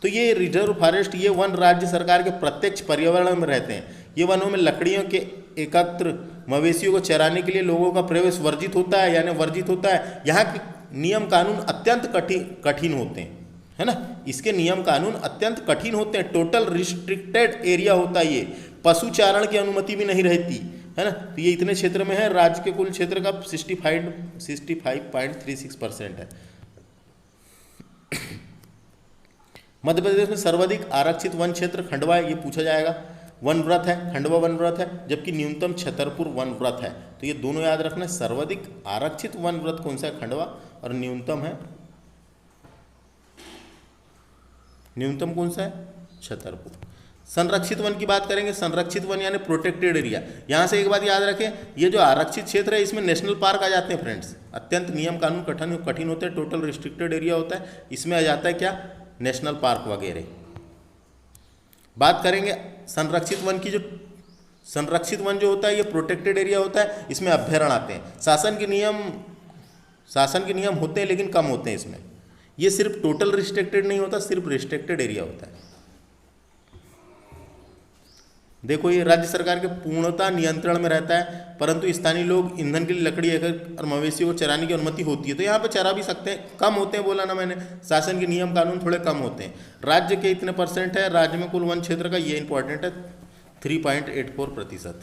तो ये रिजर्व फॉरेस्ट, ये वन राज्य सरकार के प्रत्यक्ष पर्यावरण में रहते हैं। ये वनों में लकड़ियों के एकत्र मवेशियों को चराने के लिए लोगों का प्रवेश वर्जित होता है, यानी वर्जित होता है। यहाँ के नियम कानून अत्यंत कठिन होते हैं, है ना। इसके नियम कानून अत्यंत कठिन होते हैं। टोटल रिस्ट्रिक्टेड एरिया होता है ये। पशु चारण की अनुमति भी नहीं रहती, है ना। तो ये इतने क्षेत्र में है। राज्य के कुल क्षेत्र का 65.36% है। मध्य प्रदेश में सर्वाधिक आरक्षित वन क्षेत्र खंडवा है, ये पूछा जाएगा। वन व्रत है, खंडवा वन व्रत है, जबकि न्यूनतम छतरपुर वन व्रत है। तो ये दोनों याद रखना। सर्वाधिक आरक्षित वन व्रत कौन सा है? खंडवा। और न्यूनतम कौन सा है? छतरपुर। संरक्षित वन की बात करेंगे। संरक्षित वन यानी प्रोटेक्टेड एरिया। यहाँ से एक बात याद रखें, ये जो आरक्षित क्षेत्र है इसमें नेशनल पार्क आ जाते हैं फ्रेंड्स। अत्यंत नियम कानून कठिन होते हैं। टोटल रिस्ट्रिक्टेड एरिया होता है, इसमें आ जाता है क्या? नेशनल पार्क वगैरह। बात करेंगे संरक्षित वन की। जो संरक्षित वन जो होता है ये प्रोटेक्टेड एरिया होता है, इसमें अभ्यारण्य आते हैं। शासन के नियम होते हैं लेकिन कम होते हैं इसमें। ये सिर्फ टोटल रिस्ट्रिक्टेड नहीं होता, सिर्फ रिस्ट्रिक्टेड एरिया होता है। देखो, ये राज्य सरकार के पूर्णतः नियंत्रण में रहता है, परंतु स्थानीय लोग ईंधन के लिए लकड़ी और मवेशियों को चराने की अनुमति होती है। तो यहाँ पे चरा भी सकते हैं, कम होते हैं, बोला ना मैंने। शासन के नियम कानून थोड़े कम होते हैं। राज्य के इतने परसेंट है, राज्य में कुल वन क्षेत्र का, ये इंपॉर्टेंट है, 3.84%।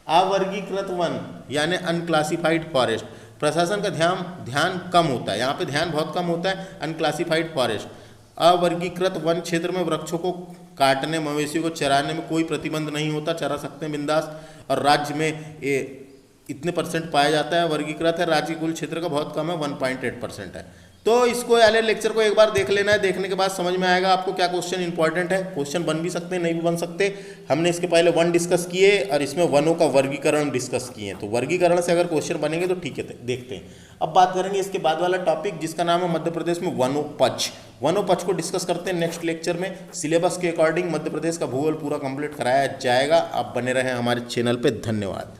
अवर्गीकृत वन यानी अनक्लासिफाइड फॉरेस्ट। प्रशासन का ध्यान कम होता है, यहाँ पे ध्यान बहुत कम होता है। अनक्लासिफाइड फॉरेस्ट, अवर्गीकृत वन क्षेत्र में वृक्षों को काटने, मवेशियों को चराने में कोई प्रतिबंध नहीं होता, चरा सकते हैं बिंदास। और राज्य में ये इतने परसेंट पाया जाता है, वर्गीकृत है। राज्य के कुल क्षेत्र का बहुत कम है, 1.8% है। तो इसको वाले लेक्चर को एक बार देख लेना है। देखने के बाद समझ में आएगा आपको क्या क्वेश्चन इंपॉर्टेंट है। क्वेश्चन बन भी सकते हैं, नहीं भी बन सकते। हमने इसके पहले वन डिस्कस किए और इसमें वनों का वर्गीकरण डिस्कस किए। तो वर्गीकरण से अगर क्वेश्चन बनेंगे तो ठीक है, देखते हैं। अब बात करेंगे इसके बाद वाला टॉपिक जिसका नाम है मध्य प्रदेश में वनोपज। वनोपज को डिस्कस करते हैं नेक्स्ट लेक्चर में। सिलेबस के अकॉर्डिंग मध्य प्रदेश का भूगोल पूरा कंप्लीट कराया जाएगा। आप बने रहें हमारे चैनल पर। धन्यवाद।